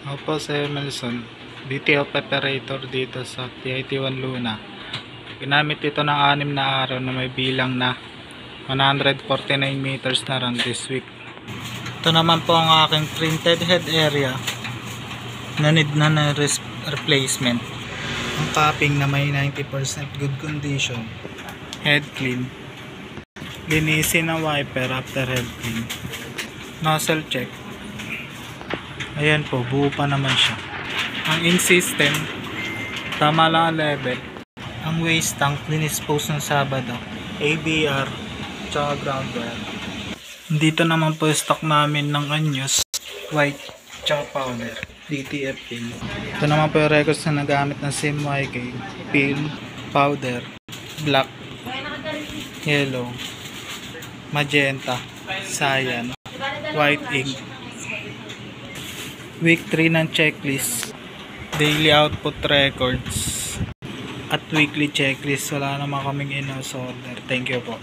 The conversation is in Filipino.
Opo, Sir Emerson, DTO operator dito sa TIT1 Luna. Ginamit ito ng 6 na araw na may bilang na 149 meters na run this week. Ito naman po ang aking printed head area na need na replacement. Ang capping na may 90% good condition. Head clean. Linisin ang wiper after head clean. Nozzle check. Ayan po, buo pa naman siya. Ang in-system, tama lang ang level. Ang waste tank, dinispose ng Sabado. ABR, tsaka ground wire. Dito naman po stock namin ng anyos, white, tsaka powder, DTF pin. Ito naman po yung records na nagamit ng CMYK, pin, powder, black, yellow, magenta, cyan, white ink. Week 3 ng checklist, daily output records, at weekly checklist. Wala naman kaming in-house order. Thank you po.